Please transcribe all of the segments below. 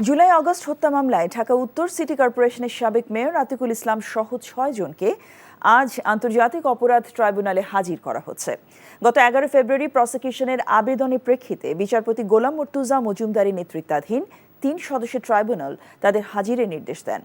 July August হত্যা মামলায় ঢাকা উত্তর সিটি কর্পোরেশনের সাবেক মেয়র আতিকুল ইসলাম সহ ৬ জনকে আজ আন্তর্জাতিক অপরাধ ট্রাইব্যুনালে হাজির করা হচ্ছে। গত ১১ ফেব্রুয়ারি প্রসিকিউশনের আবেদনের প্রেক্ষিতে বিচারপতি গোলাম মর্তুজা মজুমদারি নেতৃত্বাধীন ৩ সদস্যের ট্রাইব্যুনাল তাদের হাজিরের নির্দেশ দেন।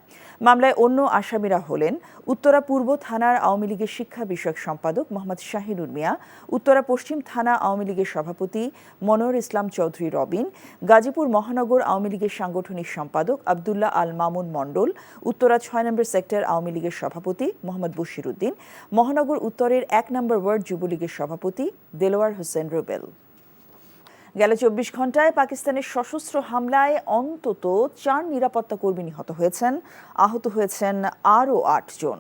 মামলায় অন্য আসামিরা হলেন উত্তরা পূর্ব থানার আওয়ামী লীগের শিক্ষা বিষয়ক সম্পাদক মোহাম্মদ শাহিনুর মিয়া, উত্তরা পশ্চিম থানা আওয়ামী লীগের সভাপতি মনোয়ার ইসলাম চৌধুরী রবিন, গাজীপুর মহানগর আওয়ামী লীগের সাংগঠনিক সম্পাদক আবদুল্লাহ আল মামুন মণ্ডল, উত্তরা ৬ নম্বর সেক্টর আওয়ামী লীগের সভাপতি মোহাম্মদ বশির উদ্দিন, মহানগর উত্তরের ১ নম্বর ওয়ার্ড যুবলীগের সভাপতি দেলোয়ার হোসেন রুবেল। গেল ২৪ ঘণ্টায় পাকিস্তানের সশস্ত্র হামলায় অন্তত ৪ নিরাপত্তা কর্মী নিহত হয়েছেন, আহত হয়েছেন আরও ৮ জন।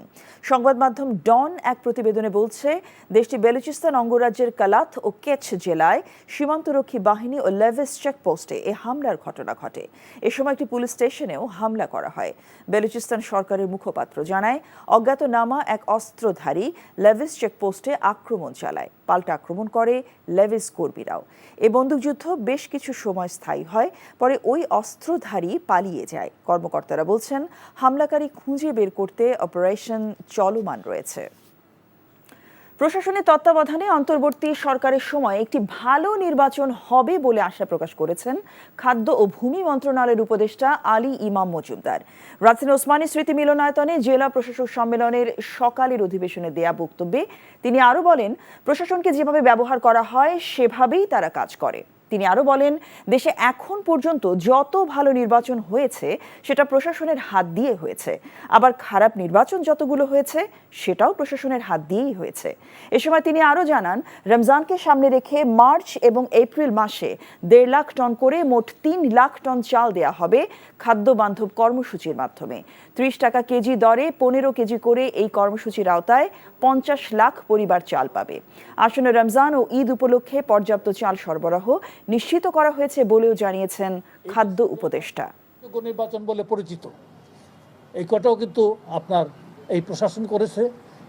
সংবাদ মাধ্যম ডন এক প্রতিবেদনে বলছে, দেশটি বেলুচিস্তান অঙ্গরাজ্যের কালাত ও কেচ জেলায় সীমান্তরক্ষী বাহিনী ও লেভিস চেকপোস্টে এ হামলার ঘটনা ঘটে। এ সময় একটি পুলিশ স্টেশনেও হামলা করা হয়। বেলুচিস্তান সরকারের মুখপাত্র জানায়, অজ্ঞাতনামা এক অস্ত্রধারী লেভিস চেকপোস্টে আক্রমণ চালায়। পাল্টা আক্রমণ করে লেভিস কর্মীরাও। এ বন্দুকযুদ্ধ বেশ কিছু সময় স্থায়ী হয়, পরে ওই অস্ত্রধারী পালিয়ে যায়। কর্মকর্তারা বলছেন, হামলাকারী খুঁজে বের করতে অপারেশন চলমান রয়েছে। প্রশাসনের তত্ত্বাবধানে অন্তর্বর্তী সরকারের সময় একটি ভালো নির্বাচন হবে বলে আশা প্রকাশ করেছেন খাদ্য ও ভূমি মন্ত্রণালয়ের উপদেষ্টা আলী ইমাম মজুমদার। রাজধানী ওসমানী স্মৃতি মিলনায়তনে জেলা প্রশাসক সম্মেলনের সকালের অধিবেশনে দেয়া বক্তব্যে তিনি আরও বলেন, প্রশাসনকে যেভাবে ব্যবহার করা হয় সেভাবেই তারা কাজ করে। তিনি আরও বলেন, দেশে এখন পর্যন্ত যত ভালো নির্বাচন হয়েছে সেটা প্রশাসনের হাত দিয়ে হয়েছে, আবার খারাপ নির্বাচন যতগুলো হয়েছে সেটাও প্রশাসনের হাত দিয়েই হয়েছে। এ সময় তিনি আরও জানান, রমজানকে সামনে রেখে মার্চ এবং এপ্রিল মাসে ১.৫ লাখ টন করে মোট ৩ লাখ টন চাল দেয়া হবে খাদ্য বান্ধব কর্মসূচির মাধ্যমে। ৩০ টাকা কেজি দরে ১৫ কেজি করে এই কর্মসূচির আওতায় ৫০ লাখ পরিবার চাল পাবে। আসন্ন রমজান ও ঈদ উপলক্ষে পর্যাপ্ত চাল সরবরাহ নিশ্চিত করা হয়েছে বলেও জানিয়েছেন খাদ্য উপদেষ্টা। নির্বাচন বলে পরিচিত এই কটাও কিন্তু আপনার এই প্রশাসন করেছে,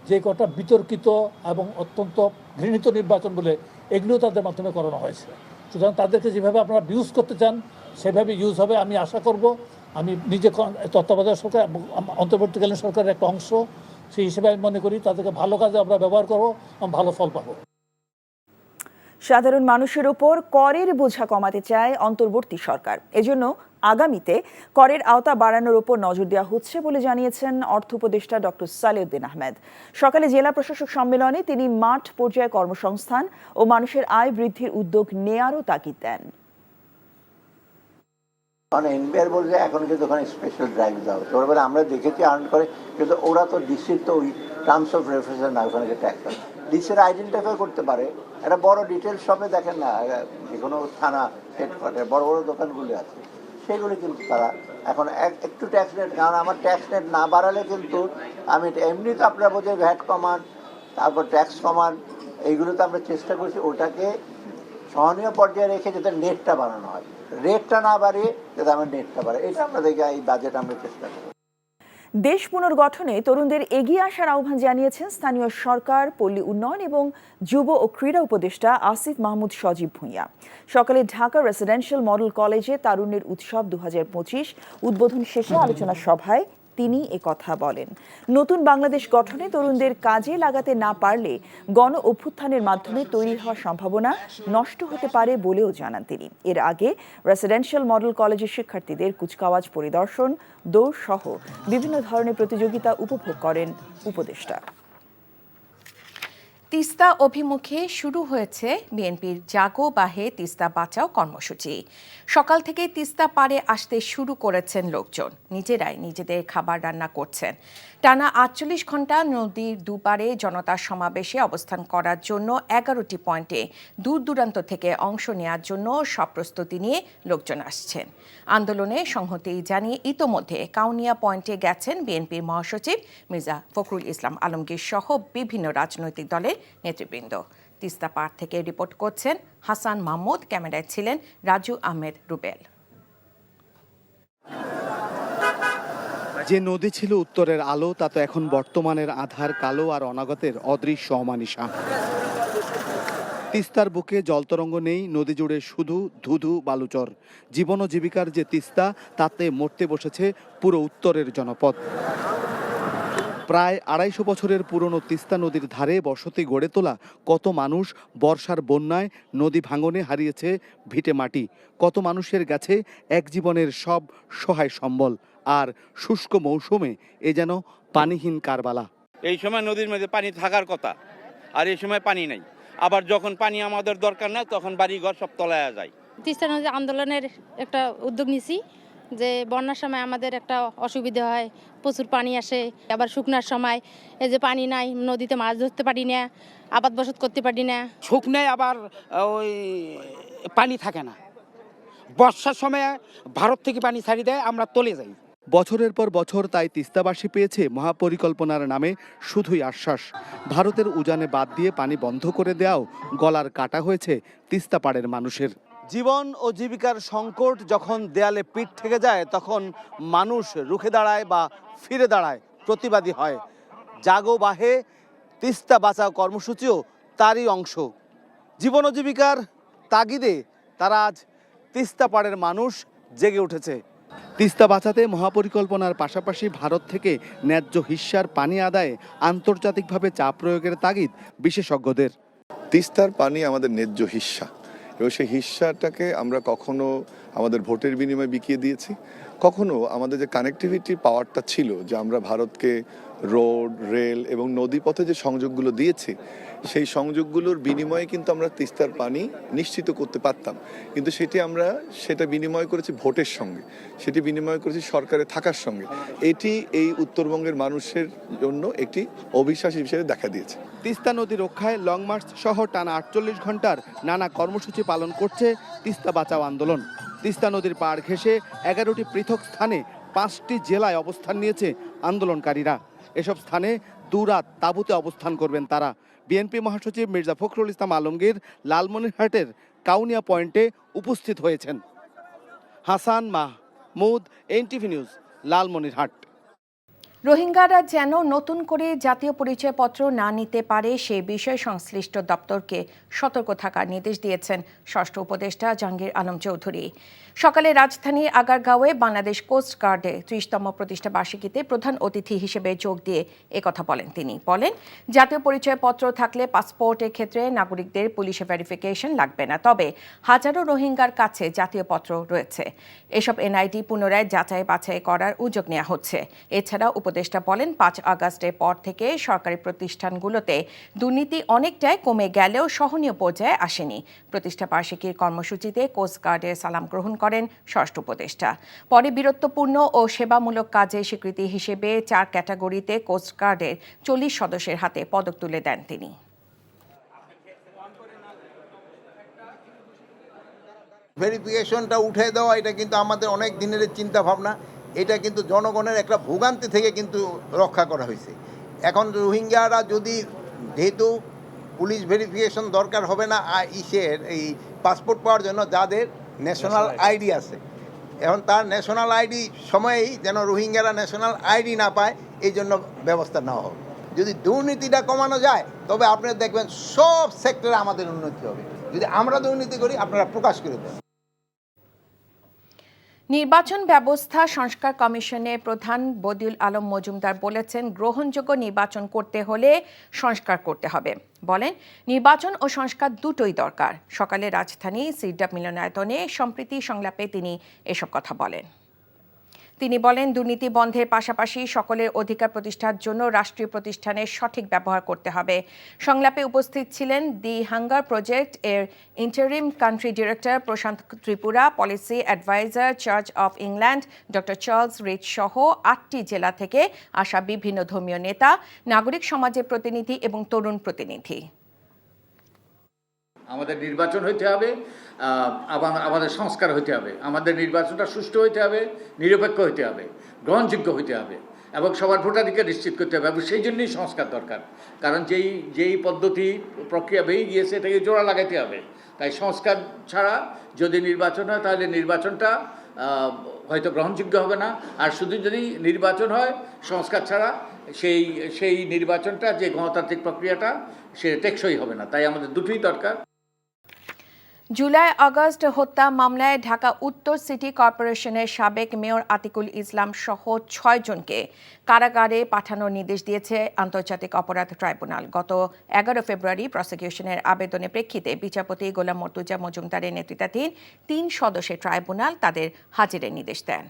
যে কটা বিতর্কিত এবং অত্যন্ত ঘৃণিত নির্বাচন বলে এগুলো তাদের মাধ্যমে করানো হয়েছে। সুতরাং তাদেরকে যেভাবে আপনারা ইউজ করতে চান সেভাবে ইউজ হবে আমি আশা করব। আমি নিজে তত্ত্বাবধায়ক সরকার অন্তর্বর্তীকালীন সরকারের একটা অংশ, সেই হিসেবে আমি মনে করি তাদেরকে ভালো কাজে আমরা ব্যবহার করবো, ভালো ফল পাবো। সাধারণ মানুষের ওপর করের বোঝা কমাতে চায় অন্তর্বর্তী সরকার। এজন্য আগামীতে করের আওতা বাড়ানোর ওপর নজর দেওয়া হচ্ছে বলে জানিয়েছেন অর্থ উপদেষ্টা ডক্টর সালেউদ্দিন আহমেদ। সকালে জেলা প্রশাসক সম্মেলনে তিনি মাঠ পর্যায়ে কর্মসংস্থান ও মানুষের আয় বৃদ্ধির উদ্যোগ নেয়ারও তাগিদ দেন। এনবিআর বলছে এখন কিন্তু ওখানে স্পেশাল ড্রাইভ দেওয়া হচ্ছে, ওরা আমরা দেখেছি আর্ন করে, কিন্তু ওরা তো ডিসির তো ওই টার্মস অফ রেফারেন্স না, ওখানে ট্যাক্স হয়। ডিসির আইডেন্টিফাই করতে পারে। একটা বড় ডিটেল শপে দেখেন না, যে কোনো থানা হেডকোয়ার্টার বড় বড় দোকানগুলি আছে, সেগুলি কিন্তু তারা এখন একটু ট্যাক্স নেট, কারণ আমার ট্যাক্স নেট না বাড়ালে কিন্তু আমি এমনি তো আপনারা বোঝে ভ্যাট কমান, তারপর ট্যাক্স কমান, এইগুলো তো আমরা চেষ্টা করছি ওটাকে সহনীয় পর্যায়ে রেখে যাতে নেটটা বাড়ানো হয়, রেটটা না বাড়িয়ে যাতে আমার নেটটা বাড়ে। এটা আমরা দেখি এই বাজেট আমরা চেষ্টা করি। দেশ পুনর্গঠনে তরুণদের এগিয়ে আসার আহ্বান জানিয়েছেন স্থানীয় সরকার, পল্লী উন্নয়ন এবং যুব ও ক্রীড়া উপদেষ্টা আসিফ মাহমুদ সজীব ভূঁইয়া। সকালে ঢাকা রেসিডেন্সিয়াল মডেল কলেজে তারুণ্যের উৎসব ২০২৫ উদ্বোধন শেষে আলোচনা সভায় তিনি একথা বলেন। নতুন বাংলাদেশ গঠনে তরুণদের কাজে লাগাতে না পারলে গণ অভ্যুত্থানের মাধ্যমে তৈরি হওয়া সম্ভাবনা নষ্ট হতে পারে বলেও জানান তিনি। এর আগে রেসিডেন্সিয়াল মডেল কলেজের শিক্ষার্থীদের কুচকাওয়াজ পরিদর্শন, দৌড় সহ বিভিন্ন ধরনের প্রতিযোগিতা উপভোগ করেন উপদেষ্টা। তিস্তা অভিমুখে শুরু হয়েছে বিএনপির জাগো বাহে তিস্তা বাঁচাও কর্মসূচি। সকাল থেকে তিস্তা পাড়ে আসতে শুরু করেছেন লোকজন, নিজেরাই নিজেদের খাবার রান্না করছেন। টানা ৪৮ ঘণ্টা নদীর দুপারে জনতার সমাবেশে অবস্থান করার জন্য ১১টি পয়েন্টে দূর দূরান্ত থেকে অংশ নেওয়ার জন্য সব প্রস্তুতি নিয়ে লোকজন আসছেন। আন্দোলনে সংহতি জানিয়ে ইতোমধ্যে কাউনিয়া পয়েন্টে গেছেন বিএনপির মহাসচিব মির্জা ফখরুল ইসলাম আলমগীর সহ বিভিন্ন রাজনৈতিক দলের নেতৃবৃন্দ। তিস্তা পাড় থেকে রিপোর্ট করছেন হাসান মাহমুদ, ক্যামেরায় ছিলেন রাজু আহমেদ রুবেল। যে নদী ছিল উত্তরের আলো, তা তো এখন বর্তমানের আধার কালো আর অনাগতের অদৃশ্য অমানিসা। তিস্তার বুকে জলতরঙ্গ নেই, নদী জুড়ে শুধু ধুধু বালুচর। জীবন ও জীবিকার যে তিস্তা, তাতে মরতে বসেছে পুরো উত্তরের জনপদ। প্রায় ২৫০ বছরের পুরনো তিস্তা নদীর ধারে বসতি গড়ে তোলা কত মানুষ বর্ষার বন্যায় নদী ভাঙনে হারিয়েছে ভিটে মাটি। কত মানুষের গেছে এক জীবনের সব সহায় সম্বল। আর শুষ্ক মৌসুমে এ যেন পানিহীন কারবালা। এই সময় নদীর মধ্যে পানি থাকার কথা, আর এই সময় পানি নাই। আবার যখন পানি আমাদের দরকার না, তখন বাড়িঘর সব তলায় যায়। তিস্তা নদী আন্দোলনের একটা উদ্যোগ নিছি যে বন্যার সময় আমাদের একটা অসুবিধা হয়, প্রচুর পানি আসে। আবার শুকনার সময় এই যে পানি নাই, নদীতে মাছ ধরতে পারি না, আবাদ বসত করতে পারি না। শুকনায় আবার ওই পানি থাকে না, বর্ষার সময় ভারত থেকে পানি ছাড়ি দেয়, আমরা তলে যাই। বছরের পর বছর তাই তিস্তাবাসী পেয়েছে মহাপরিকল্পনার নামে শুধুই আশ্বাস। ভারতের উজানে বাদ দিয়ে পানি বন্ধ করে দেওয়াও গলার কাটা হয়েছে তিস্তা পাড়ের মানুষের। জীবন ও জীবিকার সংকট যখন দেয়ালে পিঠ থেকে যায়, তখন মানুষ রুখে দাঁড়ায় বা ফিরে দাঁড়ায়, প্রতিবাদী হয়। জাগো বাহে তিস্তা বাঁচাও কর্মসূচিও তারই অংশ। জীবন ও জীবিকার তাগিদে তারা আজ তিস্তা পাড়ের মানুষ জেগে উঠেছে। তিস্তা বাঁচাতে মহাপরিকল্পনার পাশাপাশি ভারত থেকে ন্যায্য হিস্যার পানি আদায়ে আন্তর্জাতিকভাবে চাপ প্রয়োগের তাগিদ বিশেষজ্ঞদের। তিস্তার পানি আমাদের ন্যায্য হিস্যা, এবং সেই হিস্যাটাকে আমরা কখনো আমাদের ভোটের বিনিময়ে বিকিয়ে দিয়েছি, কখনো আমাদের যে কানেক্টিভিটি পাওয়ারটা ছিল, যে আমরা ভারতকে রোড, রেল এবং নদীপথে যে সংযোগগুলো দিয়েছি, সেই সংযোগগুলোর বিনিময়ে কিন্তু আমরা তিস্তার পানি নিশ্চিত করতে পারতাম। কিন্তু সেটা বিনিময় করেছি ভোটের সঙ্গে, সেটি বিনিময় করেছি সরকারে থাকার সঙ্গে। এটি এই উত্তরবঙ্গের মানুষের জন্য একটি অবিশ্বাস হিসেবে দেখা দিয়েছে। তিস্তা নদী রক্ষায় লং মার্চ সহ টানা ৪৮ ঘন্টার নানা কর্মসূচি পালন করছে তিস্তা বাঁচাও আন্দোলন। তিস্তা নদীর পাড় ঘেঁষে ১১টি পৃথক স্থানে ৫টি জেলায় অবস্থান নিয়েছে আন্দোলনকারীরা। এসব স্থানে দুরাত তাঁবুতে অবস্থান করবেন তারা। বিএনপি মহাসচিব মির্জা ফখরুল ইসলাম আলমগীর লালমনিরহাটের কাউনিয়া পয়েন্টে উপস্থিত হয়েছেন। Hasan Mahmud, NTV news, Lalmonirhat. রোহিঙ্গারা যেন নতুন করে জাতীয় পরিচয়পত্র না নিতে পারে সে বিষয়ে সংশ্লিষ্ট দপ্তরকে সতর্ক থাকার নির্দেশ দিয়েছেন ষষ্ঠ উপদেষ্টা জাহাঙ্গীর আলম চৌধুরী। সকালে রাজধানীর আগারগাঁওয়ে বাংলাদেশ কোস্ট গার্ডে ৩০তম প্রতিষ্ঠা বার্ষিকীতে প্রধান অতিথি হিসেবে যোগ দিয়ে একথা বলেন তিনি। বলেন, জাতীয় পরিচয়পত্র থাকলে পাসপোর্টের ক্ষেত্রে নাগরিকদের পুলিশে ভেরিফিকেশন লাগবে না, তবে হাজারো রোহিঙ্গার কাছে জাতীয় পত্র রয়েছে। এসব এনআইডি পুনরায় যাচাই বাছাই করার উদ্যোগ নেওয়া হচ্ছে। এছাড়া উপদেষ্টা বলেন, ৫ আগস্টের পর থেকে সরকারি প্রতিষ্ঠানগুলোতে দুর্নীতি অনেকটাই কমে গেলেও সহনীয় পর্যায়ে আসেনি। প্রতিষ্ঠা বার্ষিকীর কর্মসূচিতে কোস্টগার্ডের সালাম গ্রহণ করেন ষষ্ঠ উপদেষ্টা। পরে বীরত্বপূর্ণ ও সেবামূলক কাজের স্বীকৃতি হিসেবে ৪ ক্যাটাগরিতে কোস্টগার্ডের ৪০ সদস্যের হাতে পদক তুলে দেন তিনি। ভেরিফিকেশনটা উঠে দেওয়া, এটা কিন্তু আমাদের অনেক দিনের চিন্তা ভাবনা। এটা কিন্তু জনগণের একটা ভোগান্তি থেকে কিন্তু রক্ষা করা হয়েছে। এখন রোহিঙ্গারা যদি, যেহেতু পুলিশ ভেরিফিকেশন দরকার হবে না এই পাসপোর্ট পাওয়ার জন্য, যাদের ন্যাশনাল আইডি আছে, এখন তার ন্যাশনাল আইডি সময়েই যেন রোহিঙ্গারা ন্যাশনাল আইডি না পায়, এই জন্য ব্যবস্থা নেওয়া হবে। যদি দুর্নীতিটা কমানো যায়, তবে আপনারা দেখবেন সব সেক্টরে আমাদের উন্নতি হবে। যদি আমরা দুর্নীতি করি, আপনারা প্রকাশ করে দেন। নির্বাচন ব্যবস্থা সংস্কার কমিশনের প্রধান বদিউল আলম মজুমদার বলেছেন, গ্রহণযোগ্য নির্বাচন করতে হলে সংস্কার করতে হবে। বলেন, নির্বাচন ও সংস্কার দুটোই দরকার। সকালে রাজধানী সিরডাপ মিলনায়তনে সম্প্রীতি সংলাপে তিনি এসব কথা বলেন। তিনি বলেন, দুর্নীতি বন্ধের পাশাপাশি সকলের অধিকার প্রতিষ্ঠার জন্য রাষ্ট্রীয় প্রতিষ্ঠানের সঠিক ব্যবহার করতে হবে। সংলাপে উপস্থিত ছিলেন দি হাঙ্গার প্রজেক্ট এর interim country director Prashanta Tripura, policy adviser church of England doctor Charles Reid সহ ৮টি জেলা থেকে আসা বিভিন্ন ধর্মীয় নেতা, নাগরিক সমাজের প্রতিনিধি এবং তরুণ প্রতিনিধি। আমাদের নির্বাচন হইতে হবে, আমাদের সংস্কার হইতে হবে। আমাদের নির্বাচনটা সুষ্ঠু হইতে হবে, নিরপেক্ষ হইতে হবে, গ্রহণযোগ্য হইতে হবে এবং সবার ভোটাধিকার নিশ্চিত করতে হবে। এবং সেই জন্যই সংস্কার দরকার, কারণ যেই পদ্ধতি প্রক্রিয়া বেরিয়ে গিয়েছে এটাকে জোড়া লাগাইতে হবে। তাই সংস্কার ছাড়া যদি নির্বাচন হয়, তাহলে নির্বাচনটা হয়তো গ্রহণযোগ্য হবে না। আর শুধু যদি নির্বাচন হয় সংস্কার ছাড়া, সেই নির্বাচনটা, যে গণতান্ত্রিক প্রক্রিয়াটা, সে টেকসই হবে না। তাই আমাদের দুটোই দরকার। জুলাই আগস্ট হত্যা মামলায় ঢাকা উত্তর সিটি কর্পোরেশনের সাবেক মেয়র আতিকুল ইসলাম সহ 6 জনকে কারাগারে পাঠানোর নির্দেশ দিয়েছে আন্তর্জাতিক অপরাধ ট্রাইব্যুনাল। গত 11 ফেব্রুয়ারি প্রসিকিউশনের আবেদনের প্রেক্ষিতে বিচারপতি গোলাম মর্তুজা মজুমদারের নেতৃত্বাধীন 3 সদস্যের ট্রাইব্যুনাল তাদের হাজিরের নির্দেশ দেন।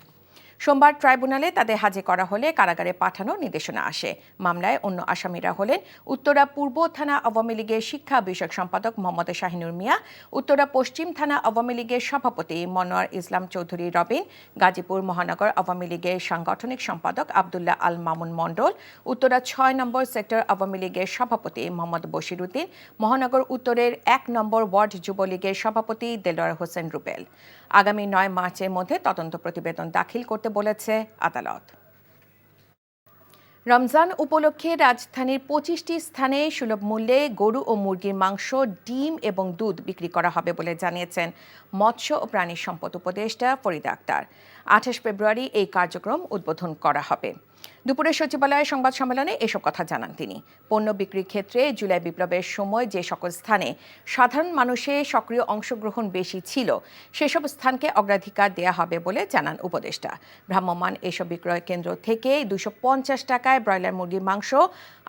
সোমবার ট্রাইব্যুনালে তাদের হাজির করা হলে কারাগারে পাঠানোর নির্দেশনা আসে। মামলায় অন্য আসামিরা হলেন উত্তরা পূর্ব থানা আওয়ামী লীগের শিক্ষা বিষয়ক সম্পাদক মোহাম্মদ শাহিনুর মিয়া, উত্তরা পশ্চিম থানা আওয়ামী লীগের সভাপতি মনোয়ার ইসলাম চৌধুরী রবিন, গাজীপুর মহানগর আওয়ামী লীগের সাংগঠনিক সম্পাদক আবদুল্লাহ আল মামুন মণ্ডল, উত্তরা 6 নম্বর সেক্টর আওয়ামী লীগের সভাপতি মোহাম্মদ বশির উদ্দিন, মহানগর উত্তরের 1 নম্বর ওয়ার্ড যুবলীগের সভাপতি দেলোয়ার হোসেন রুবেল। আগামী 9 মার্চের মধ্যে তদন্ত প্রতিবেদন দাখিল করতে বলেছে আদালত। রমজান উপলক্ষে রাজধানীর 25টি স্থানে সুলভ মূল্যে গরু ও মুরগির মাংস, ডিম এবং দুধ বিক্রি করা হবে বলে জানিয়েছেন মৎস্য ও প্রাণী সম্পদ উপদেষ্টা ফরিদা আক্তার। 28 ফেব্রুয়ারি এই কার্যক্রম উদ্বোধন করা হবে। দুপুরে সচিবালয়ে সংবাদ সম্মেলনে এসব কথা জানান তিনি। পণ্য বিক্রির ক্ষেত্রে জুলাই বিপ্লবের সময় যে সকল স্থানে সাধারণ মানুষের সক্রিয় অংশগ্রহণ বেশি ছিল সেসব স্থানকে অগ্রাধিকার দেয়া হবে বলে জানান উপদেষ্টা। ভ্রাম্যমাণ এসব বিক্রয় কেন্দ্র থেকে 250 টাকায় ব্রয়লার মুরগির মাংস,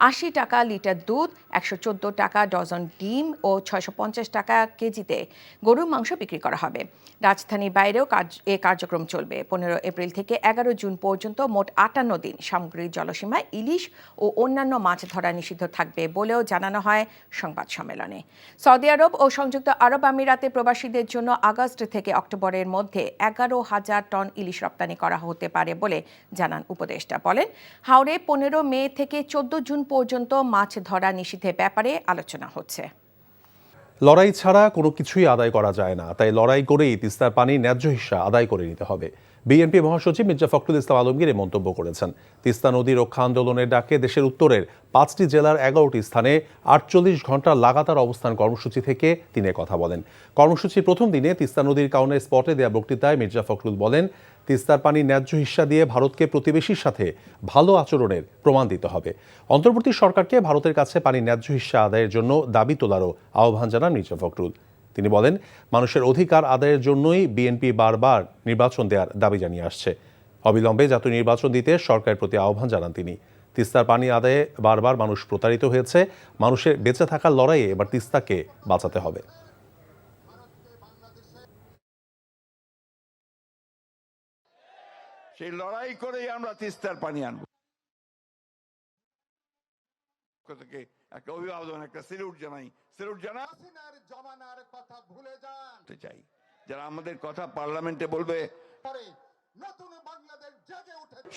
80 টাকা লিটার দুধ, 114 টাকা ডজন ডিম ও 650 টাকা কেজিতে গরুর মাংস বিক্রি করা হবে। রাজধানীর বাইরেও এ কার্যক্রম চলবে। 15 এপ্রিল থেকে 11 জুন পর্যন্ত মোট 58 দিন সামগ্রিক জলসীমায় ইলিশ ও অন্যান্য মাছ ধরা নিষিদ্ধ থাকবে বলেও জানানো হয় সংবাদ সম্মেলনে। সৌদি আরব ও সংযুক্ত আরব আমিরাতে প্রবাসীদের জন্য আগস্ট থেকে অক্টোবরের মধ্যে 11,000 টন ইলিশ রপ্তানি করা হতে পারে বলে জানান উপদেষ্টা। বলেন, হাওড়ে 15 মে থেকে 14 জুন পর্যন্ত মাছ ধরা নিষিদ্ধের ব্যাপারে আলোচনা হচ্ছে। লড়াই ছাড়া কোনো কিছুই আদায় করা যায় না, তাই লড়াই করেই তিস্তার পানি ন্যায্য হিস্সা আদায় করে নিতে হবে। বিএনপি মহাসচিব মির্জা ফখরুল ইসলাম আলমগীর মন্তব্য করেছেন। তিস্তা নদী রক্ষা আন্দোলনের ডাকে দেশের উত্তরের 5টি জেলার 11টি স্থানে 48 ঘন্টা লাগাতার অবস্থান কর্মসূচি থেকে তিনি কথা বলেন। কর্মসূচির প্রথম দিনে তিস্তা নদীর কারণে স্পটে দেয়া বক্তৃতায় মির্জা ফখরুল বলেন, তিস্তার পানি ন্যায্য হিস্সা দিয়ে ভারতকে প্রতিবেশীর সাথে ভালো আচরণের প্রমাণ দিতে হবে। অন্তর্বর্তী সরকারকে ভারতের কাছে পানি ন্যায্য হিস্সা আদায়ের জন্য দাবি তোলারও আহ্বান জানান মির্জা ফখরুল। তিনি বলেন, মানুষের অধিকার আদায়ের জন্যই বিএনপি বারবার নির্বাচন দেওয়ার দাবি জানিয়ে আসছে। অবিলম্বে জাতীয় নির্বাচন দিতে সরকারের প্রতি আহ্বান জানান তিনি। তিস্তার পানি আদায়ে বারবার মানুষ প্রতারিত হয়েছে। মানুষের বেঁচে থাকার লড়াইয়ে এবার তিস্তাকে বাঁচাতে হবে। সেই লড়াই করেই আমরা তিস্তার পানি আনবো। একটা অভিবাদন, একটা স্যালুট জানাই, কথা ভুলে যান। যারা আমাদের কথা পার্লামেন্টে বলবে,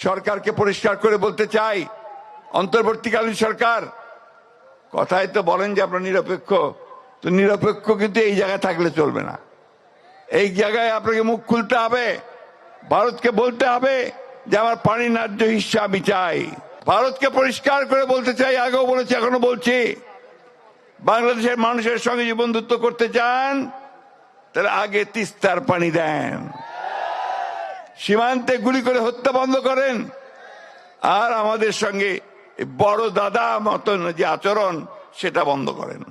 সরকারকে পরিষ্কার করে বলতে চাই, অন্তর্বর্তীকালীন সরকার কথায় তো বলেন যে আপনারা নিরপেক্ষ, তো নিরপেক্ষ কিন্তু এই জায়গায় থাকলে চলবে না। এই জায়গায় আপনাকে মুখ খুলতে হবে, ভারতকে বলতে হবে যে আমার পানি ন্যায্য হিস্সা আমি চাই। ভারতকে পরিষ্কার করে বলতে চাই, আগেও বলেছি এখনো বলছি, বাংলাদেশের মানুষের সঙ্গে যে বন্ধুত্ব করতে চান তাহলে আগে তিস্তার পানি দেন, সীমান্তে গুলি করে হত্যা বন্ধ করেন, আর আমাদের সঙ্গে বড় দাদা মতন যে আচরণ সেটা বন্ধ করেন।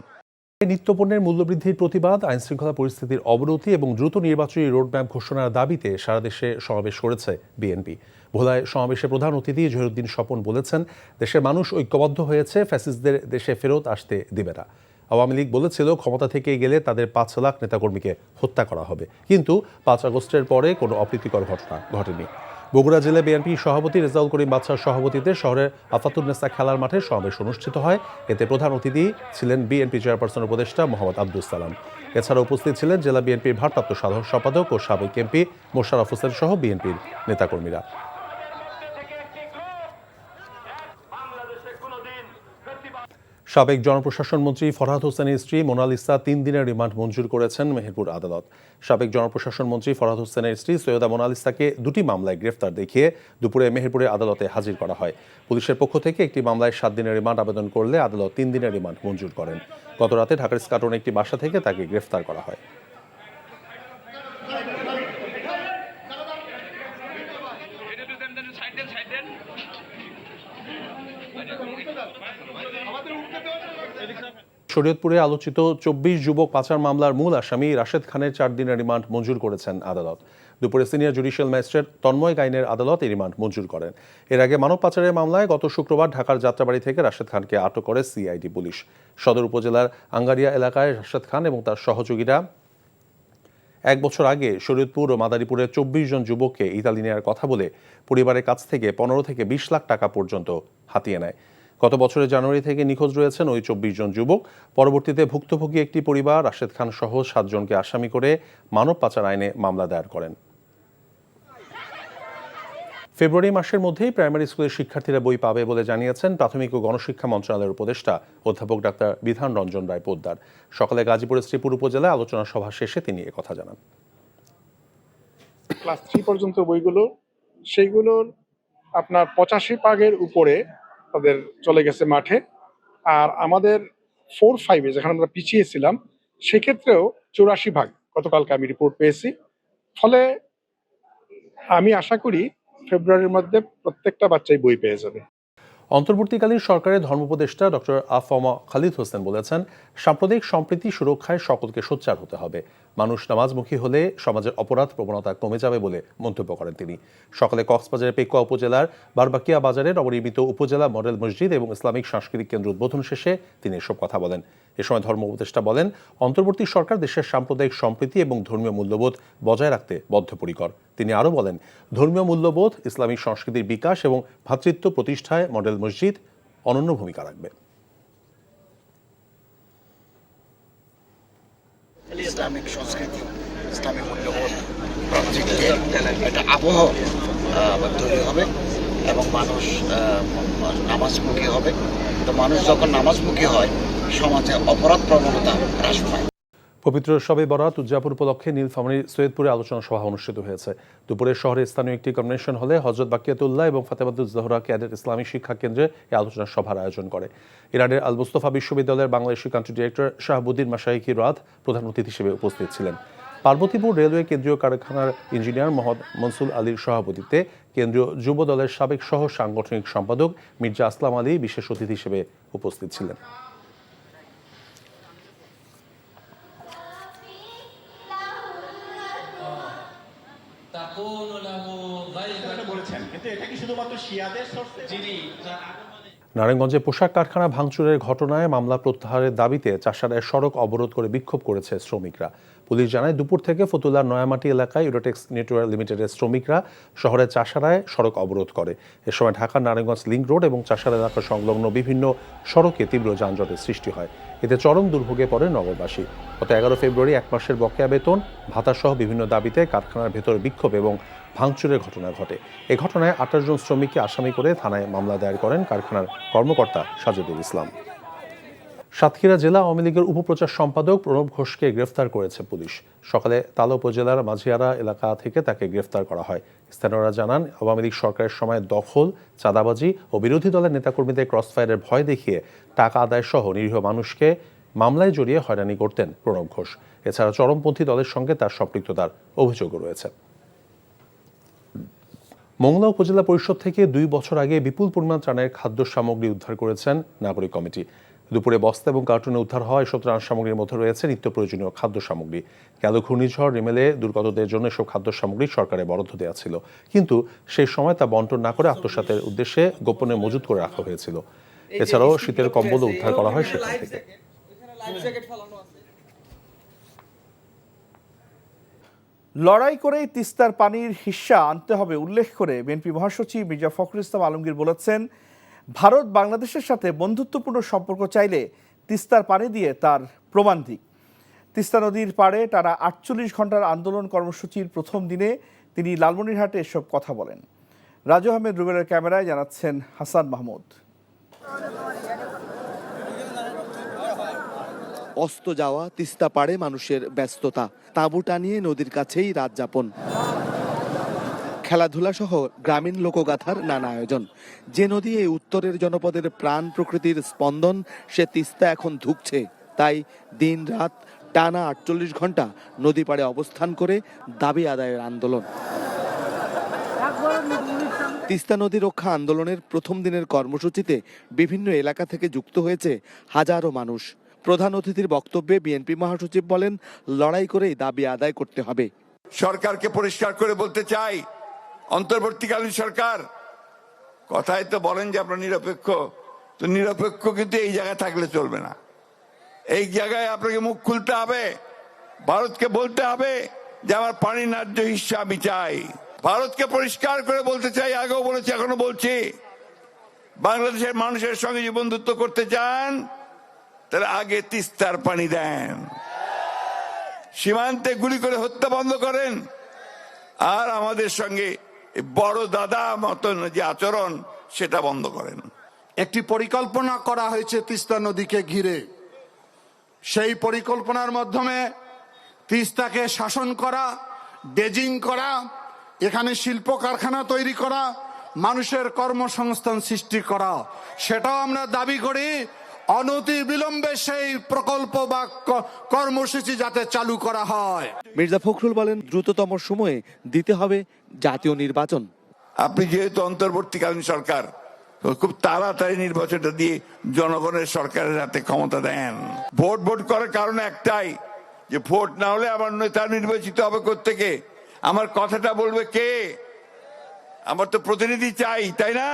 নিত্যপণ্যের মূল্যবৃদ্ধির প্রতিবাদ, আইনশৃঙ্খলা পরিস্থিতির অবনতি এবং দ্রুত নির্বাচনী রোডম্যাপ ঘোষণার দাবিতে সারা দেশে সমাবেশ করেছে বিএনপি। ভোলায় সমাবেশে প্রধান অতিথি জহিরুদ্দিন স্বপন বলেছেন, দেশের মানুষ ঐক্যবদ্ধ হয়েছে, ফ্যাসিস্টদের দেশে ফেরত আসতে দেবে না। আওয়ামী লীগ বলেছিল ক্ষমতা থেকে গেলে তাদের 5 লাখ নেতাকর্মীকে হত্যা করা হবে, কিন্তু 5 আগস্টের পরে কোনো অপ্রীতিকর ঘটনা ঘটেনি। বগুড়া জেলা বিএনপি সভাপতি রেজাউল করিম বাদশার সভাপতিত্বে শহরের আফাতুন্নেসা খেলার মাঠে সমাবেশ অনুষ্ঠিত হয়। এতে প্রধান অতিথি ছিলেন বিএনপি চেয়ারপারসন উপদেষ্টা মোহাম্মদ আব্দুস সালাম। এছাড়া উপস্থিত ছিলেন জেলা বিএনপির ভারপ্রাপ্ত সাধারণ সম্পাদক ও সাবেক এমপি মোশাররফ হোসেন সহ বিএনপির নেতাকর্মীরা। সাবেক জনপ্রশাসন মন্ত্রী ফরহাদ হোসেনের স্ত্রী মোনালিসা 3 দিনের রিমান্ড মঞ্জুর করেছেন মেহেরপুর আদালত। সাবেক জনপ্রশাসন মন্ত্রী ফরহাদ হোসেনের স্ত্রী সৈয়দা মোনালিসাকে 2টি মামলায় গ্রেফতার দেখিয়ে দুপুরে মেহেরপুরের আদালতে হাজির করা হয়। পুলিশের পক্ষ থেকে একটি মামলায় 7 দিনের রিমান্ড আবেদন করলে আদালত 3 দিনের রিমান্ড মঞ্জুর করেন। গত রাতে ঢাকার স্কাটনে একটি বাসা থেকে তাকে গ্রেফতার করা হয়। শরীয়তপুরে আলোচিত ২৪ যুবক পাচার মামলার মূল আসামি রাশেদ খানের 4 দিনের রিমান্ড মঞ্জুর করেছেন আদালত। দুপুরে সিনিয়র জুডিশিয়াল ম্যাজিস্ট্রেট তন্ময় গাইনের আদালত এই রিমান্ড মঞ্জুর করেন। এর আগে মানব পাচারের মামলায় গত শুক্রবার ঢাকার যাত্রাবাড়ি থেকে রাশেদ খানকে আটক করে সিআইডি পুলিশ। সদর উপজেলার আঙ্গারিয়া এলাকায় রাশেদ খান এবং তার সহযোগীরা 1 বছর আগে শরীয়তপুর ও মাদারীপুরের 24 জন যুবককে ইতালি নেওয়ার কথা বলে পরিবারের কাছ থেকে 15 থেকে 20 লাখ টাকা পর্যন্ত হাতিয়ে নেয়। গত বছরের জানুয়ারি থেকে নিখোঁজ রয়েছেন ওই 24 জন যুবক। পরবর্তীতে ভুক্তভোগী একটি পরিবার রাশেদ খান সহ 7 জনকে আসামি করে মানব পাচার আইনে মামলা দায়ের করেন। ফেব্রুয়ারি মাসের মধ্যেই প্রাইমারি স্কুলের শিক্ষার্থীরা বই পাবে বলে জানিয়েছেন প্রাথমিক ও গণশিক্ষা মন্ত্রণালয়ের উপদেষ্টা অধ্যাপক ডাক্তার বিধান রঞ্জন রায় পোদ্দার। সকালে গাজীপুরের শ্রীপুর উপজেলায় আলোচনা সভা শেষে তিনি একথা জানান। ক্লাস 3 পর্যন্ত বইগুলো সেইগুলোর আপনার 85% উপরে তাদের চলে গেছে মাঠে। আর আমাদের 4-5 যেখানে আমরা পিছিয়ে ছিলাম সেক্ষেত্রেও 84% গতকালকে আমি রিপোর্ট পেয়েছি। ফলে আমি আশা করি ফেব্রুয়ারির মধ্যে প্রত্যেকটা বাচ্চাই বই পেয়ে যাবে। অন্তর্বর্তীকালীন সরকারের ধর্মোপদেষ্টা ডক্টর আফম খালিদ হোসেন বলেছেন, সাম্প্রদায়িক সম্প্রীতি সুরক্ষায় সকলকে সোচ্চার হতে হবে। মানুষ নামাজমুখী হলে সমাজের অপরাধ প্রবণতা কমে যাবে বলে মন্তব্য করেন তিনি। সকালে কক্সবাজারের পেকুয়া উপজেলার বারবাকিয়া বাজারে নবনির্মিত উপজেলা মডেল মসজিদ এবং ইসলামিক সাংস্কৃতিক কেন্দ্র উদ্বোধন শেষে তিনি এসব কথা বলেন। এ সময় ধর্ম উপদেষ্টা বলেন, অন্তর্বর্তী সরকার দেশের সাম্প্রদায়িক সম্প্রীতি এবং ধর্মীয় মূল্যবোধ বজায় রাখতে বদ্ধপরিকর। তিনি আরও বলেন, ধর্মীয় মূল্যবোধ, ইসলামিক সংস্কৃতির বিকাশ এবং ভ্রাতৃত্ব প্রতিষ্ঠায় মডেল মসজিদ অনন্য ভূমিকা রাখবে। ইসলামিক সংস্কৃতি, ইসলামিক মূল্যবোধ, একটা আবহ তৈরি হবে এবং মানুষ নামাজমুখী হবে। তো মানুষ যখন নামাজমুখী হয় সমাজে অপরাধ প্রবণতা হ্রাস পায়। পবিত্র শবে বরাত উদযাপন উপলক্ষে নীলফামারীর সৈয়দপুরে আলোচনা সভা অনুষ্ঠিত হয়েছে। দুপুরে শহরের স্থানীয় একটি কনভেনশন হলে হযরত বাকিয়াতুল্লাহ এবং ফাতেমাতুজ জোহরা ক্যাডেট ইসলামী শিক্ষা কেন্দ্রে এই আলোচনা সভার আয়োজন করে। ইরানের আল মুস্তফা বিশ্ববিদ্যালয়ের বাংলাদেশি কান্ট্রি ডিরেক্টর শাহাবুদ্দিন মাশাইখি রাত প্রধান অতিথি হিসেবে উপস্থিত ছিলেন। পার্বতীপুর রেলওয়ে কেন্দ্রীয় কারখানার ইঞ্জিনিয়ার মোহাম্মদ মনসুল আলীর সভাপতিত্বে কেন্দ্রীয় যুব দলের সাবেক সহ সাংগঠনিক সম্পাদক মির্জা আসলাম আলী বিশেষ অতিথি হিসেবে উপস্থিত ছিলেন। নারায়ণগঞ্জে পোশাক কারখানা ভাঙচুরের ঘটনায় মামলা প্রত্যাহারের দাবিতে চাষাড়ায় সড়ক অবরোধ করে বিক্ষোভ করেছে শ্রমিকরা। পুলিশ জানায়, দুপুর থেকে ফতুল্লার নয়ামাটি এলাকায় ইউরোটেক্স নেটওয়ার্ক লিমিটেডের শ্রমিকরা শহরের চাষাড়ায় সড়ক অবরোধ করে। এ সময় ঢাকার নারায়ণগঞ্জ লিংক রোড এবং চাষাড়া এলাকা সংলগ্ন বিভিন্ন সড়কে তীব্র যানজটের সৃষ্টি হয়। এতে চরম দুর্ভোগে পড়ে নগরবাসী। গত 11 ফেব্রুয়ারি 1 মাসের বকেয়া বেতন, ভাতাসহ বিভিন্ন দাবিতে কারখানার ভেতরে বিক্ষোভ এবং ভাঙচুরের ঘটনা ঘটে। এ ঘটনায় 28 জন শ্রমিককে আসামি করে থানায় মামলা দায়ের করেন কারখানার কর্মকর্তা সাজেদুল ইসলাম। সাতক্ষীরা জেলা আওয়ামী লীগের উপপ্রচার সম্পাদক প্রণব ঘোষকে গ্রেফতার করেছে পুলিশ। সকালে তালা উপজেলার মাঝিয়ারা এলাকা থেকে তাকে গ্রেফতার করা হয়। স্থানীয়রা জানান, আওয়ামী লীগ সরকারের সময় দখল, চাঁদাবাজি ও বিরোধী দলের নেতাকর্মীদের ক্রসফায়ারের ভয় দেখিয়ে টাকা আদায় সহ নিরীহ মানুষকে মামলায় জড়িয়ে হয়রানি করতেন প্রণব ঘোষ। এছাড়া চরমপন্থী দলের সঙ্গে তার সম্পৃক্ততার অভিযোগও রয়েছে। মোংলা উপজেলা পরিষদ থেকে 2 বছর আগে বিপুল পরিমাণ ত্রাণের খাদ্য সামগ্রী উদ্ধার করেছেন নাগরিক কমিটি। দুপুরে বস্তা এবং কার্টুনে উদ্ধার হওয়া এসব ত্রাণ সামগ্রীর মধ্যে রয়েছে নিত্য প্রয়োজনীয় খাদ্য সামগ্রী। গেল ঘূর্ণিঝড় রিমেলে দুর্গতদের জন্য এসব খাদ্য সামগ্রী সরকারের বরাদ্দ দেওয়া ছিল, কিন্তু সেই সময় তা বন্টন না করে আত্মসাতের উদ্দেশ্যে গোপনে মজুত করে রাখা হয়েছিল। এছাড়াও শীতের কম্বলও উদ্ধার করা হয় সেখান থেকে। লড়াই করেই তিস্তার পানির হিস্সা আনতে হবে উল্লেখ করে বিএনপি মহাসচিব মির্জা ফখরুল ইসলাম আলমগীর বলেছেন, ভারত বাংলাদেশের সাথে বন্ধুত্বপূর্ণ সম্পর্ক চাইলে তিস্তার পানি দিয়ে তার প্রমাণ দিক। তিস্তা নদীর পাড়ে টানা 48 ঘন্টার আন্দোলন কর্মসূচির প্রথম দিনে তিনি লালমনিরহাটে এসব কথা বলেন। রাজু আহমেদ রুবেলের ক্যামেরায় জানাচ্ছেন হাসান মাহমুদ। অস্ত যাওয়া তিস্তা পাড়ে মানুষের ব্যস্ততা, তাঁবু টানিয়ে নদীর কাছেই রাত যাপন, খেলাধুলা সহ গ্রামীণ লোকগাথার নানা আয়োজন। যে নদী এই উত্তরের জনপদের প্রাণ প্রকৃতির স্পন্দন, সে তিস্তা এখন ধুঁকছে। তাই দিন রাত টানা 48 ঘন্টা নদী পাড়ে অবস্থান করে দাবি আদায়ের আন্দোলন। তিস্তা নদী রক্ষা আন্দোলনের প্রথম দিনের কর্মসূচিতে বিভিন্ন এলাকা থেকে যুক্ত হয়েছে হাজারো মানুষ। প্রধান অতিথির বক্তব্যে বিএনপি মহাসচিব বলেন, লড়াই করেই দাবি আদায় করতে হবে। সরকারকে পরিষ্কার করে বলতে চাই, অন্তর্বর্তীকালীন সরকার, কথায় তো বলেন যে আপনারা নিরপেক্ষ, তো নিরপেক্ষ কিন্তু এই জায়গায় থাকলে চলবে না। এই জায়গায় আপনাকে মুখ খুলতে হবে, ভারতকে বলতে হবে যে আমার পানির ন্যায্য হিস্সা আমি চাই। ভারতকে পরিষ্কার করে বলতে চাই, আগেও বলেছি এখনো বলছি, বাংলাদেশের মানুষের সঙ্গে যে বন্ধুত্ব করতে চান তাহলে আগে তিস্তার পানি দেন, সীমান্তে গুলি করে হত্যা বন্ধ করেন, আর আমাদের সঙ্গে বড় দাদা মতন যে আচরণ সেটা বন্ধ করেন। একটি পরিকল্পনা করা হয়েছে তিস্তা নদীকে ঘিরে। সেই পরিকল্পনার মাধ্যমে তিস্তাকে শাসন করা, ড্রেজিং করা, এখানে শিল্প কারখানা তৈরি করা, মানুষের কর্মসংস্থান সৃষ্টি করা, সেটাও আমরা দাবি করি। অনতি বিলম্বে সেই প্রকল্প বা কর্মসূচি যাতে চালু করা হয়। মির্জা ফখরুল বলেন, দ্রুততম সময়ে দিতে হবে জাতীয় নির্বাচন। আপনি যেহেতু অন্তর্বর্তীকালীন সরকার, খুব তাড়াতাড়ি নির্বাচনটা দিয়ে জনগণের সরকারের হাতে ক্ষমতা দেন। ভোট করার কারণ একটাই, যে ভোট না হলে আমার নেতা নির্বাচিত হবে কোত্থেকে, আমার কথাটা বলবে কে? আমার তো প্রতিনিধি চাই, তাই না?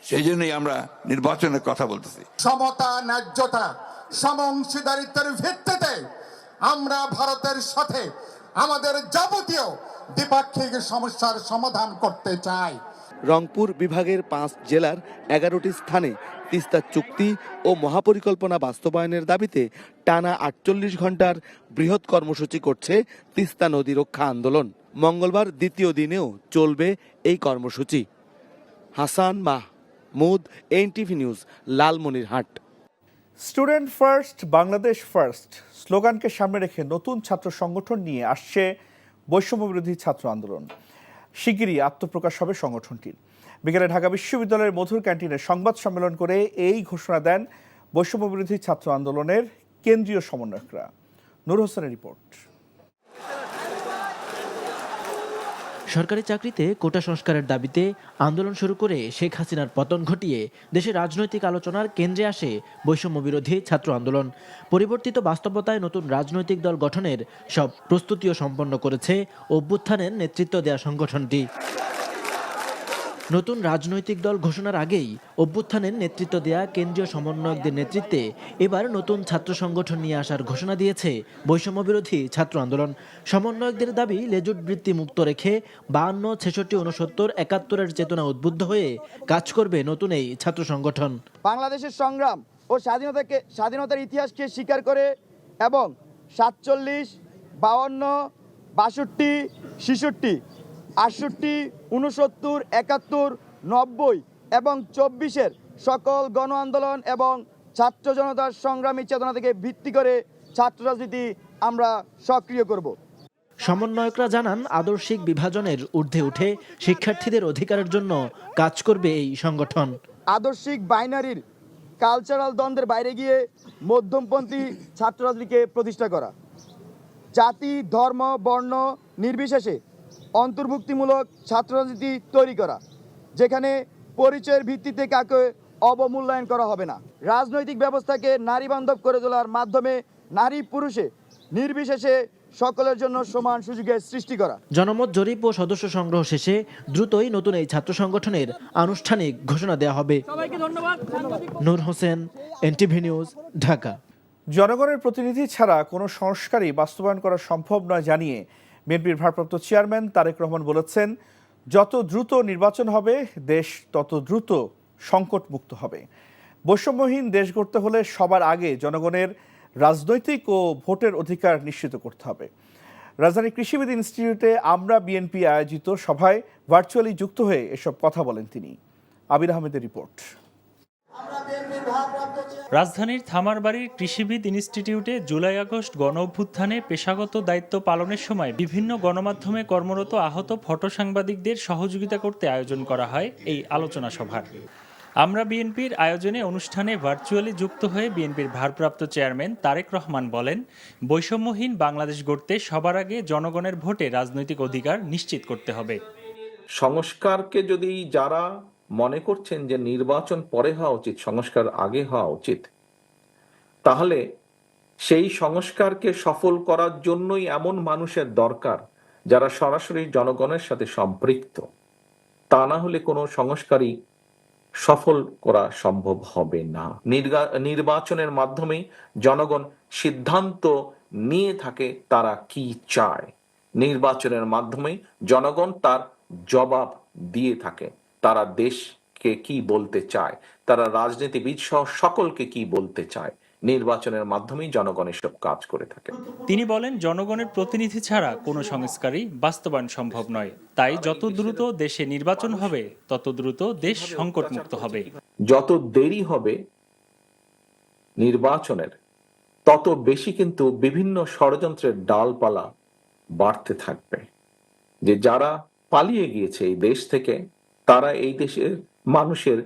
সেই জন্যই আমরা নির্বাচনের কথা বলতেছি। সমতা, ন্যায্যতা, সমঅংশীদারিত্বের ভিত্তিতে আমরা ভারতের সাথে আমাদের যাবতীয় দ্বিপাক্ষিক সমস্যার সমাধান করতে চাই। রংপুর বিভাগের 5 জেলার 11টি স্থানে তিস্তা চুক্তি ও মহাপরিকল্পনা বাস্তবায়নের দাবিতে টানা 48 ঘন্টার বৃহৎ কর্মসূচি করছে তিস্তা নদী রক্ষা আন্দোলন। মঙ্গলবার দ্বিতীয় দিনেও চলবে এই কর্মসূচি। Hasan Mahmud, NTV news, Lalmonirhat. Student first, Bangladesh first স্লোগানকে সামনে রেখে নতুন ছাত্র সংগঠন নিয়ে আসছে বৈষম্য বিরোধী ছাত্র আন্দোলন। শিগগিরই আত্মপ্রকাশ হবে সংগঠনটির। বিকেলে ঢাকা বিশ্ববিদ্যালয়ের মধুর ক্যান্টিনে সংবাদ সম্মেলন করে এই ঘোষণা দেন বৈষম্য বিরোধী ছাত্র আন্দোলনের কেন্দ্রীয় সমন্বয়করা। নূর হোসেনের রিপোর্ট। সরকারি চাকরিতে কোটা সংস্কারের দাবিতে আন্দোলন শুরু করে শেখ হাসিনার পতন ঘটিয়ে দেশের রাজনৈতিক আলোচনার কেন্দ্রে আসে বৈষম্য বিরোধী ছাত্র আন্দোলন। পরিবর্তিত বাস্তবতায় নতুন রাজনৈতিক দল গঠনের সব প্রস্তুতিও সম্পন্ন করেছে অভ্যুত্থানের নেতৃত্ব দেয়া সংগঠনটি। নতুন রাজনৈতিক দল ঘোষণার আগেই অভ্যুত্থানের নেতৃত্ব দেয়া কেন্দ্রীয় সমন্বয়কদের নেতৃত্বে এবার নতুন ছাত্র সংগঠন নিয়ে আসার ঘোষণা দিয়েছে বৈষম্য বিরোধী ছাত্র আন্দোলন। সমন্বয়কদের দাবি, লেজুট বৃত্তি মুক্ত রেখে 52, 66, 69, 71-এর চেতনা উদ্বুদ্ধ হয়ে কাজ করবে নতুন এই ছাত্র সংগঠন। বাংলাদেশের সংগ্রাম ও স্বাধীনতার ইতিহাসকে স্বীকার করে এবং 47, 52, 62, 66, 68, 69, 71, 90 এবং 24-এর সকল গণ আন্দোলন এবং ছাত্র জনতার সংগ্রামী চেতনা থেকে ভিত্তি করে ছাত্র রাজনীতি আমরা সক্রিয় করব। সমন্বয়করা জানান, আদর্শিক বিভাজনের ঊর্ধ্বে উঠে শিক্ষার্থীদের অধিকারের জন্য কাজ করবে এই সংগঠন। আদর্শিক বাইনারির কালচারাল দ্বন্দ্বের বাইরে গিয়ে মধ্যমপন্থী ছাত্র রাজনীতিকে প্রতিষ্ঠা করা, জাতি, ধর্ম, বর্ণ নির্বিশেষে অন্তর্ভুক্তিমূলক ছাত্র রাজনীতি তৈরি করা, যেখানে পরিচয়ের ভিত্তিতে কাউকে অবমূল্যায়ন করা হবে না। রাজনৈতিক ব্যবস্থাকে নারী বান্ধব করে তোলার মাধ্যমে নারী পুরুষে নির্বিশেষে সকলের জন্য সমান সুযোগের সৃষ্টি করা। জনমত জরিপ ও সদস্য সংগ্রহ শেষে দ্রুতই নতুন এই ছাত্র সংগঠনের আনুষ্ঠানিক ঘোষণা দেওয়া হবে। নূর হোসেন, এনটিভি নিউজ, ঢাকা। জনগণের প্রতিনিধি ছাড়া কোনো সংস্কারই বাস্তবায়ন করা সম্ভব নয় জানিয়ে বিএনপির ভারপ্রাপ্ত চেয়ারম্যান তারেক রহমান বলেছেন, যত দ্রুত নির্বাচন হবে দেশ তত দ্রুত সংকটমুক্ত হবে। বৈষম্যহীন দেশ গড়তে হলে সবার আগে জনগণের রাজনৈতিক ও ভোটের অধিকার নিশ্চিত করতে হবে। রাজধানীর কৃষিবিদ ইনস্টিটিউটে আমরা বিএনপি আয়োজিত সভায় ভার্চুয়ালি যুক্ত হয়ে এসব কথা বলেন তিনি। আবির আহমেদের রিপোর্ট। রাজধানীর থামারবাড়ির কৃষিবিদ ইনস্টিটিউটে জুলাই আগস্ট গণ অভ্যুত্থানে পেশাগত দায়িত্ব পালনের সময় বিভিন্ন গণমাধ্যমে কর্মরত আহত ফটো সাংবাদিকদের সহযোগিতা করতে আয়োজন করা হয় এই আলোচনা সভার। আমরা বিএনপির আয়োজনে অনুষ্ঠানে ভার্চুয়ালি যুক্ত হয়ে বিএনপির ভারপ্রাপ্ত চেয়ারম্যান তারেক রহমান বলেন, বৈষম্যহীন বাংলাদেশ গড়তে সবার আগে জনগণের ভোটে রাজনৈতিক অধিকার নিশ্চিত করতে হবে। সংস্কারকে যদি যারা মনে করছেন যে নির্বাচন পরে হওয়া উচিত, সংস্কার আগে হওয়া উচিত, তাহলে সেই সংস্কারকে সফল করার জন্যই এমন মানুষের দরকার যারা সরাসরি জনগণের সাথে সম্পৃক্ত। তা না হলে কোনো সংস্কারই সফল করা সম্ভব হবে না। নির্বাচনের মাধ্যমেই জনগণ সিদ্ধান্ত নিয়ে থাকে তারা কি চায়। নির্বাচনের মাধ্যমেই জনগণ তার জবাব দিয়ে থাকে তারা দেশকে কি বলতে চায়, তারা রাজনীতিবিদ সহ সকলকে কি বলতে চায়। নির্বাচনের মাধ্যমেই জনগণ এসব কাজ করে থাকে। তিনি বলেন, জনগণের প্রতিনিধি ছাড়া কোনো সংস্কারই বাস্তবায়ন সম্ভব নয়। তাই যত দ্রুত দেশে নির্বাচন হবে তত দ্রুত দেশ সংকটমুক্ত হবে। যত দেরি হবে নির্বাচনের তত বেশি কিন্তু বিভিন্ন ষড়যন্ত্রের ডালপালা বাড়তে থাকবে। যে যারা পালিয়ে গিয়েছে এই দেশ থেকে, তারা এই দেশের মানুষের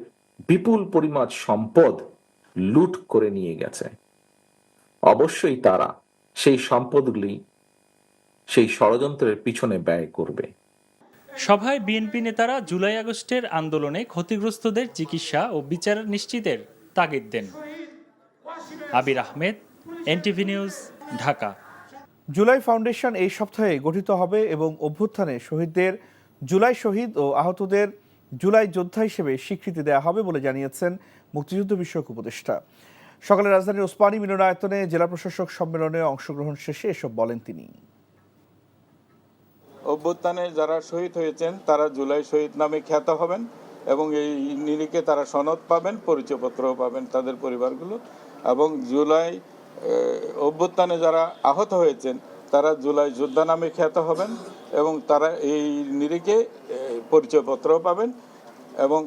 বিপুল পরিমাণ সম্পদ লুট করে নিয়ে গেছে। অবশ্যই তারা সেই সম্পদগুলি সেই ষড়যন্ত্রের পিছনে ব্যয় করবে। সভায় বিএনপি নেতারা জুলাই আগস্টের আন্দোলনে ক্ষতিগ্রস্তদের চিকিৎসা ও বিচার নিশ্চিতের তাগিদ দেন। Abir Ahmed, NTV news, Dhaka. July foundation এই সপ্তাহে গঠিত হবে এবং অভ্যুত্থানে শহীদদের জুলাই শহীদ ও আহতদের জুলাই যোদ্ধা হিসেবে স্বীকৃতি দেওয়া হবে বলে জানিয়েছেন মুক্তিযুদ্ধ বিষয়ক উপদেষ্টা। সকালে রাজধানীর ওসমানী মিলনায়তনে জেলা প্রশাসক সম্মেলনে অংশগ্রহণ শেষে এসব বলেন তিনি। অভ্যুত্থানে যারা শহীদ হয়েছেন তারা জুলাই শহীদ নামে খ্যাত হবেন এবং এই নিরিখে তারা সনদ পাবেন, পরিচয়পত্রও পাবেন তাদের পরিবারগুলো। এবং জুলাই অভ্যুত্থানে যারা আহত হয়েছেন তারা জুলাই যোদ্ধা নামে খ্যাত হবেন এবং তারা এই নিরিখে পরিচয়পত্রও পাবেন এবং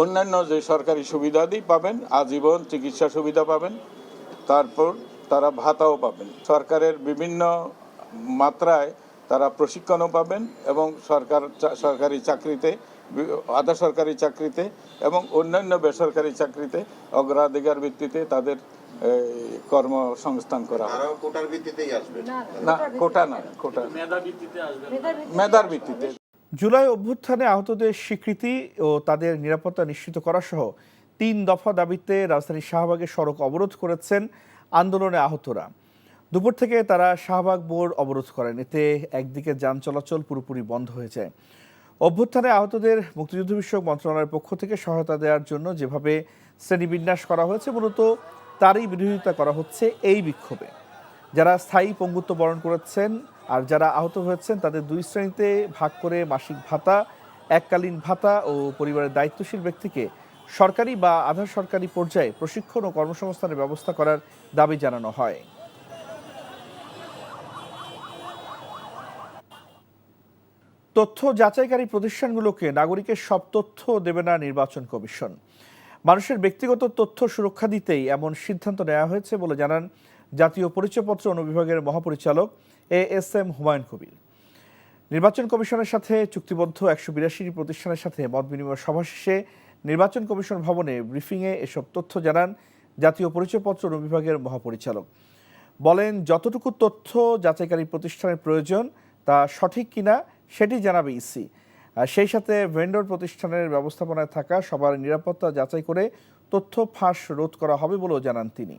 অন্যান্য যে সরকারি সুবিধাদি পাবেন, আজীবন চিকিৎসা সুবিধা পাবেন, তারপর তারা ভাতাও পাবেন। সরকারের বিভিন্ন মাত্রায় তারা প্রশিক্ষণও পাবেন এবং সরকারি চাকরিতে, আধা সরকারি চাকরিতে এবং অন্যান্য বেসরকারি চাকরিতে অগ্রাধিকার ভিত্তিতে তাদের কর্মসংস্থান করা হবে। কোটার ভিত্তিতেই আসবে না, কোটা না, কোটা মেধার ভিত্তিতে। জুলাই অভ্যুত্থানে আহতদের স্বীকৃতি ও তাদের নিরাপত্তা নিশ্চিত করা সহ 3 দফা দাবিতে রাজধানীর শাহবাগে সড়ক অবরোধ করেছেন আন্দোলনে আহতরা। দুপুর থেকে তারা শাহবাগ মোড় অবরোধ করেন। এতে একদিকে যান চলাচল পুরোপুরি বন্ধ হয়ে যায়। অভ্যুত্থানে আহতদের মুক্তিযুদ্ধ বিষয়ক মন্ত্রণালয়ের পক্ষ থেকে সহায়তা দেওয়ার জন্য যেভাবে শ্রেণীবিন্যাস করা হয়েছে, মূলত তারই বিরোধিতা করা হচ্ছে এই বিক্ষোভে। যারা স্থায়ী পঙ্গুত্ব বরণ করেছেন আর যারা আহত হয়েছেন তাদের 2 শ্রেণীতে ভাগ করে মাসিক ভাতা, এককালীন ভাতা ও পরিবারের দায়িত্বশীল ব্যক্তিকে সরকারি বা আধা সরকারি পর্যায়ে প্রশিক্ষণ ও কর্মসংস্থানের ব্যবস্থা করার দাবি জানানো হয়। তথ্য যাচাইকারী প্রতিষ্ঠানগুলোকে নাগরিকের সব তথ্য দেবে না নির্বাচন কমিশন। মানুষের ব্যক্তিগত তথ্য সুরক্ষা দিতেই এমন সিদ্ধান্ত নেওয়া হয়েছে বলে জানান জাতীয় পরিচয়পত্র অনুবিভাগের মহাপরিচালক ASM হুমায়ুন কবির। নির্বাচন কমিশনের সাথে চুক্তিবদ্ধ 182টি প্রতিষ্ঠানের সাথে মত বিনিময় সভা শেষে নির্বাচন কমিশন ভবনে ব্রিফিংয়ে এসব তথ্য জানান জাতীয় পরিচয়পত্র অনুবিভাগের মহাপরিচালক। বলেন, যতটুকু তথ্য যাচাইকারী প্রতিষ্ঠানের প্রয়োজন তা সঠিক কিনা সেটি জানাবে ইসি। সেই সাথে ভেন্ডর প্রতিষ্ঠানের ব্যবস্থাপনায় থাকা সবার নিরাপত্তা যাচাই করে তথ্য ফাঁস রোধ করা হবে বলেও জানান তিনি।